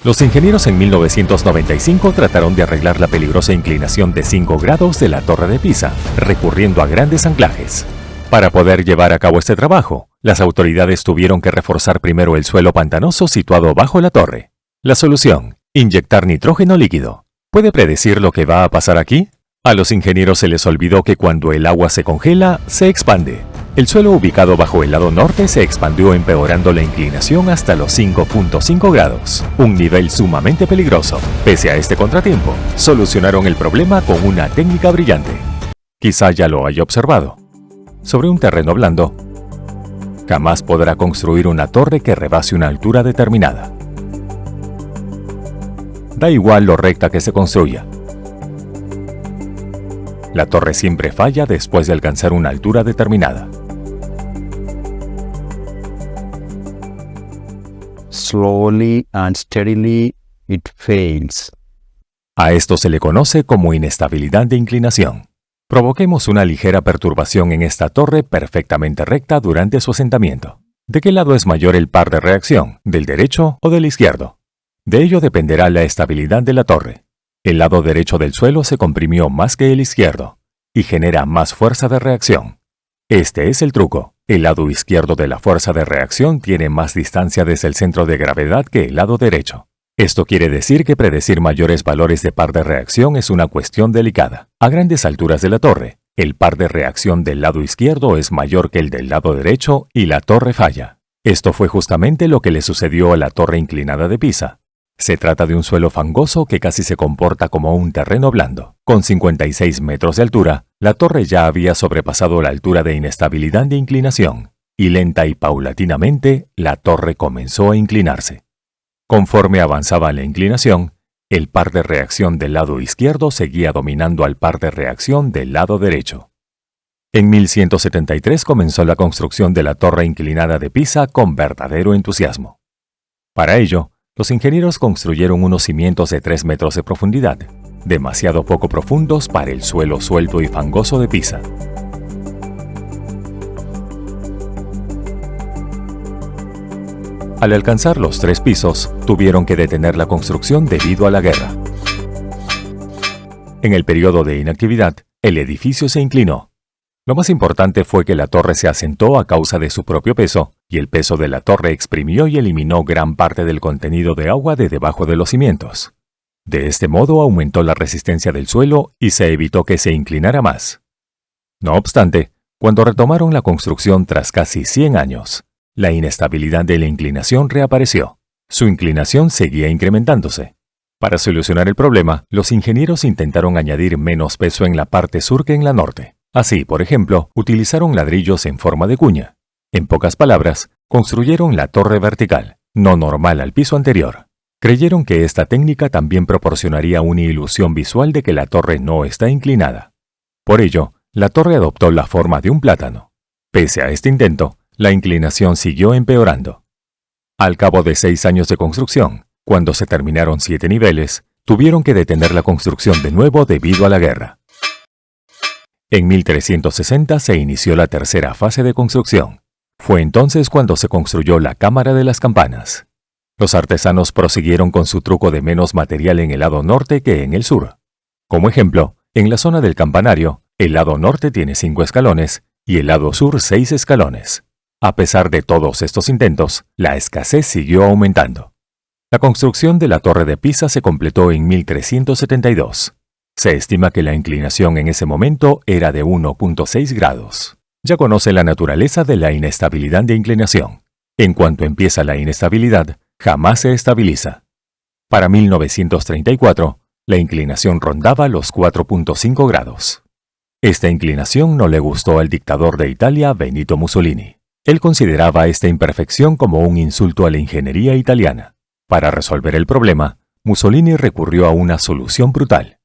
Los ingenieros en 1995 trataron de arreglar la peligrosa inclinación de 5 grados de la Torre de Pisa, recurriendo a grandes anclajes. Para poder llevar a cabo este trabajo, las autoridades tuvieron que reforzar primero el suelo pantanoso situado bajo la torre. La solución: inyectar nitrógeno líquido. ¿Puede predecir lo que va a pasar aquí? A los ingenieros se les olvidó que cuando el agua se congela, se expande. El suelo ubicado bajo el lado norte se expandió empeorando la inclinación hasta los 5.5 grados, un nivel sumamente peligroso. Pese a este contratiempo, solucionaron el problema con una técnica brillante. Quizá ya lo haya observado. Sobre un terreno blando, jamás podrá construir una torre que rebase una altura determinada. Da igual lo recta que se construya. La torre siempre falla después de alcanzar una altura determinada. Slowly and steadily it fails. A esto se le conoce como inestabilidad de inclinación. Provoquemos una ligera perturbación en esta torre perfectamente recta durante su asentamiento. ¿De qué lado es mayor el par de reacción, del derecho o del izquierdo? De ello dependerá la estabilidad de la torre. El lado derecho del suelo se comprimió más que el izquierdo y genera más fuerza de reacción. Este es el truco. El lado izquierdo de la fuerza de reacción tiene más distancia desde el centro de gravedad que el lado derecho. Esto quiere decir que predecir mayores valores de par de reacción es una cuestión delicada. A grandes alturas de la torre, el par de reacción del lado izquierdo es mayor que el del lado derecho y la torre falla. Esto fue justamente lo que le sucedió a la torre inclinada de Pisa. Se trata de un suelo fangoso que casi se comporta como un terreno blando. Con 56 metros de altura, la torre ya había sobrepasado la altura de inestabilidad de inclinación, y lenta y paulatinamente, la torre comenzó a inclinarse. Conforme avanzaba la inclinación, el par de reacción del lado izquierdo seguía dominando al par de reacción del lado derecho. En 1173 comenzó la construcción de la torre inclinada de Pisa con verdadero entusiasmo. Para ello, los ingenieros construyeron unos cimientos de 3 metros de profundidad, demasiado poco profundos para el suelo suelto y fangoso de Pisa. Al alcanzar los 3 pisos, tuvieron que detener la construcción debido a la guerra. En el periodo de inactividad, el edificio se inclinó. Lo más importante fue que la torre se asentó a causa de su propio peso, y el peso de la torre exprimió y eliminó gran parte del contenido de agua de debajo de los cimientos. De este modo aumentó la resistencia del suelo y se evitó que se inclinara más. No obstante, cuando retomaron la construcción tras casi 100 años, la inestabilidad de la inclinación reapareció. Su inclinación seguía incrementándose. Para solucionar el problema, los ingenieros intentaron añadir menos peso en la parte sur que en la norte. Así, por ejemplo, utilizaron ladrillos en forma de cuña. En pocas palabras, construyeron la torre vertical, no normal al piso anterior. Creyeron que esta técnica también proporcionaría una ilusión visual de que la torre no está inclinada. Por ello, la torre adoptó la forma de un plátano. Pese a este intento, la inclinación siguió empeorando. Al cabo de 6 años de construcción, cuando se terminaron 7 niveles, tuvieron que detener la construcción de nuevo debido a la guerra. En 1360 se inició la tercera fase de construcción. Fue entonces cuando se construyó la Cámara de las Campanas. Los artesanos prosiguieron con su truco de menos material en el lado norte que en el sur. Como ejemplo, en la zona del campanario, el lado norte tiene 5 escalones y el lado sur 6 escalones. A pesar de todos estos intentos, la escasez siguió aumentando. La construcción de la Torre de Pisa se completó en 1372. Se estima que la inclinación en ese momento era de 1.6 grados. Ya conoce la naturaleza de la inestabilidad de inclinación. En cuanto empieza la inestabilidad, jamás se estabiliza. Para 1934, la inclinación rondaba los 4.5 grados. Esta inclinación no le gustó al dictador de Italia, Benito Mussolini. Él consideraba esta imperfección como un insulto a la ingeniería italiana. Para resolver el problema, Mussolini recurrió a una solución brutal.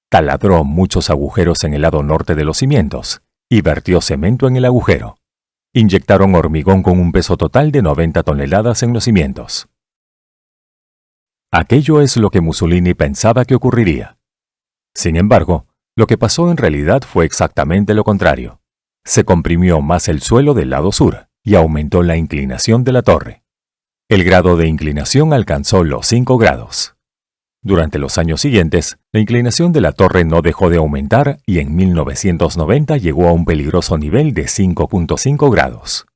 Taladró muchos agujeros en el lado norte de los cimientos y vertió cemento en el agujero. Inyectaron hormigón con un peso total de 90 toneladas en los cimientos. Aquello es lo que Mussolini pensaba que ocurriría. Sin embargo, lo que pasó en realidad fue exactamente lo contrario. Se comprimió más el suelo del lado sur y aumentó la inclinación de la torre. El grado de inclinación alcanzó los 5 grados. Durante los años siguientes, la inclinación de la torre no dejó de aumentar y en 1990 llegó a un peligroso nivel de 5.5 grados.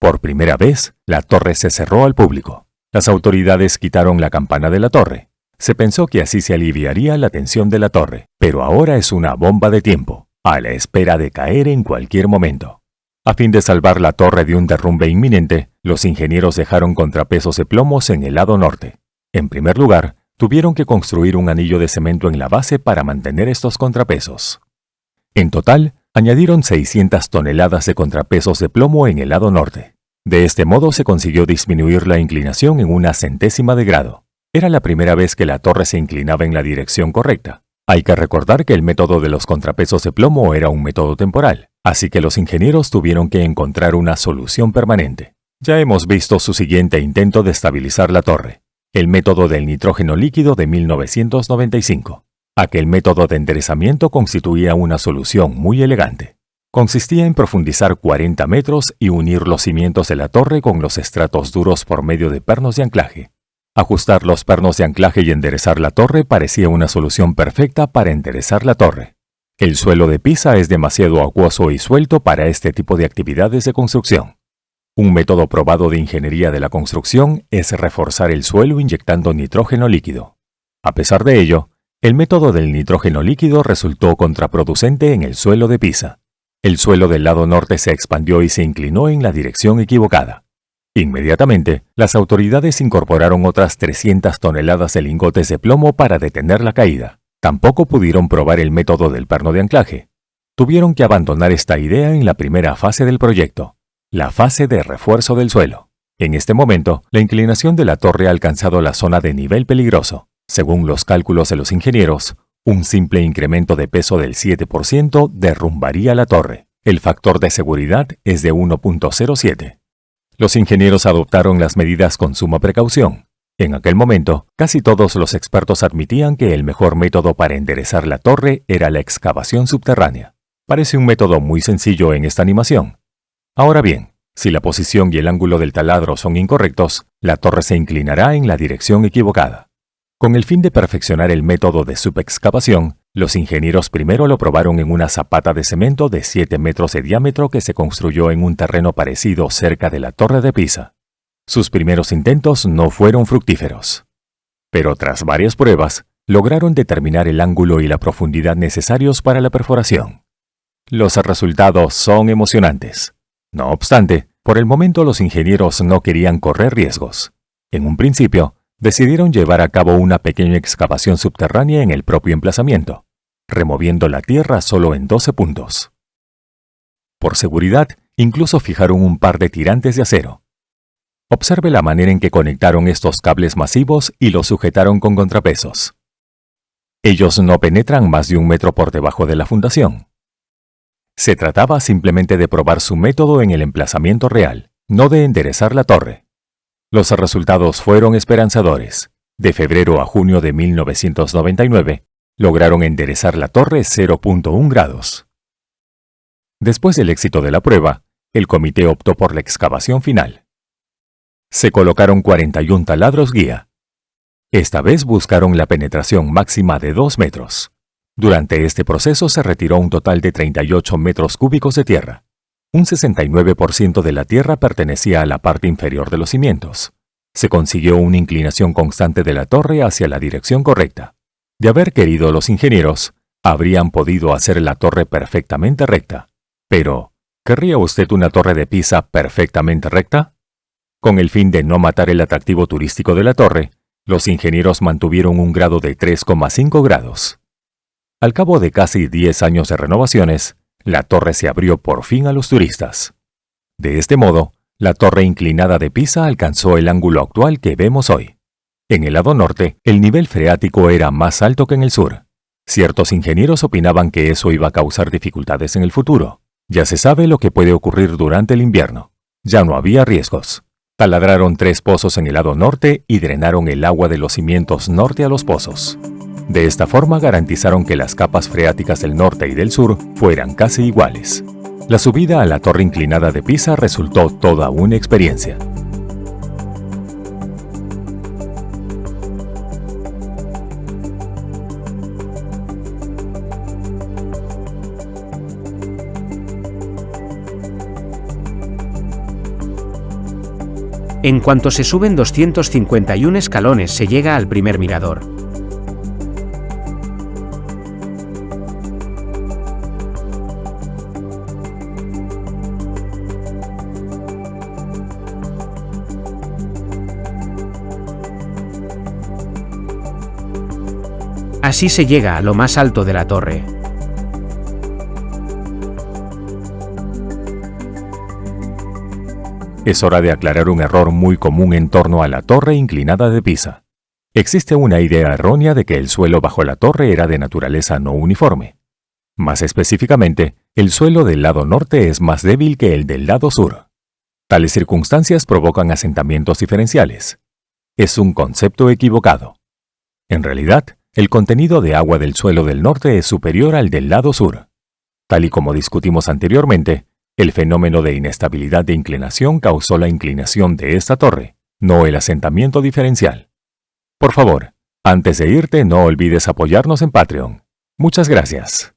Por primera vez, la torre se cerró al público. Las autoridades quitaron la campana de la torre. Se pensó que así se aliviaría la tensión de la torre, pero ahora es una bomba de tiempo, a la espera de caer en cualquier momento. A fin de salvar la torre de un derrumbe inminente, los ingenieros dejaron contrapesos de plomos en el lado norte. En primer lugar, tuvieron que construir un anillo de cemento en la base para mantener estos contrapesos. En total, añadieron 600 toneladas de contrapesos de plomo en el lado norte. De este modo se consiguió disminuir la inclinación en 1/100 de grado. Era la primera vez que la torre se inclinaba en la dirección correcta. Hay que recordar que el método de los contrapesos de plomo era un método temporal, así que los ingenieros tuvieron que encontrar una solución permanente. Ya hemos visto su siguiente intento de estabilizar la torre, el método del nitrógeno líquido de 1995. Aquel método de enderezamiento constituía una solución muy elegante. Consistía en profundizar 40 metros y unir los cimientos de la torre con los estratos duros por medio de pernos de anclaje. Ajustar los pernos de anclaje y enderezar la torre parecía una solución perfecta para enderezar la torre. El suelo de Pisa es demasiado acuoso y suelto para este tipo de actividades de construcción. Un método probado de ingeniería de la construcción es reforzar el suelo inyectando nitrógeno líquido. A pesar de ello, el método del nitrógeno líquido resultó contraproducente en el suelo de Pisa. El suelo del lado norte se expandió y se inclinó en la dirección equivocada. Inmediatamente, las autoridades incorporaron otras 300 toneladas de lingotes de plomo para detener la caída. Tampoco pudieron probar el método del perno de anclaje. Tuvieron que abandonar esta idea en la primera fase del proyecto, la fase de refuerzo del suelo. En este momento, la inclinación de la torre ha alcanzado la zona de nivel peligroso. Según los cálculos de los ingenieros, un simple incremento de peso del 7% derrumbaría la torre. El factor de seguridad es de 1.07. Los ingenieros adoptaron las medidas con suma precaución. En aquel momento, casi todos los expertos admitían que el mejor método para enderezar la torre era la excavación subterránea. Parece un método muy sencillo en esta animación. Ahora bien, si la posición y el ángulo del taladro son incorrectos, la torre se inclinará en la dirección equivocada. Con el fin de perfeccionar el método de subexcavación, los ingenieros primero lo probaron en una zapata de cemento de 7 metros de diámetro que se construyó en un terreno parecido cerca de la Torre de Pisa. Sus primeros intentos no fueron fructíferos. Pero tras varias pruebas, lograron determinar el ángulo y la profundidad necesarios para la perforación. Los resultados son emocionantes. No obstante, por el momento los ingenieros no querían correr riesgos. En un principio, decidieron llevar a cabo una pequeña excavación subterránea en el propio emplazamiento, removiendo la tierra solo en 12 puntos. Por seguridad, incluso fijaron un par de tirantes de acero. Observe la manera en que conectaron estos cables masivos y los sujetaron con contrapesos. Ellos no penetran más de 1 metro por debajo de la fundación. Se trataba simplemente de probar su método en el emplazamiento real, no de enderezar la torre. Los resultados fueron esperanzadores. De febrero a junio de 1999, lograron enderezar la torre 0.1 grados. Después del éxito de la prueba, el comité optó por la excavación final. Se colocaron 41 taladros guía. Esta vez buscaron la penetración máxima de 2 metros. Durante este proceso se retiró un total de 38 metros cúbicos de tierra. Un 69% de la tierra pertenecía a la parte inferior de los cimientos. Se consiguió una inclinación constante de la torre hacia la dirección correcta. De haber querido los ingenieros, habrían podido hacer la torre perfectamente recta. Pero, ¿querría usted una torre de Pisa perfectamente recta? Con el fin de no matar el atractivo turístico de la torre, los ingenieros mantuvieron un grado de 3,5 grados. Al cabo de casi 10 años de renovaciones, la torre se abrió por fin a los turistas. De este modo, la torre inclinada de Pisa alcanzó el ángulo actual que vemos hoy. En el lado norte, el nivel freático era más alto que en el sur. Ciertos ingenieros opinaban que eso iba a causar dificultades en el futuro. Ya se sabe lo que puede ocurrir durante el invierno. Ya no había riesgos. Taladraron 3 pozos en el lado norte y drenaron el agua de los cimientos norte a los pozos. De esta forma garantizaron que las capas freáticas del norte y del sur fueran casi iguales. La subida a la torre inclinada de Pisa resultó toda una experiencia. En cuanto se suben 251 escalones se llega al primer mirador. Así se llega a lo más alto de la torre. Es hora de aclarar un error muy común en torno a la torre inclinada de Pisa. Existe una idea errónea de que el suelo bajo la torre era de naturaleza no uniforme. Más específicamente, el suelo del lado norte es más débil que el del lado sur. Tales circunstancias provocan asentamientos diferenciales. Es un concepto equivocado. En realidad, el contenido de agua del suelo del norte es superior al del lado sur. Tal y como discutimos anteriormente, el fenómeno de inestabilidad de inclinación causó la inclinación de esta torre, no el asentamiento diferencial. Por favor, antes de irte no olvides apoyarnos en Patreon. Muchas gracias.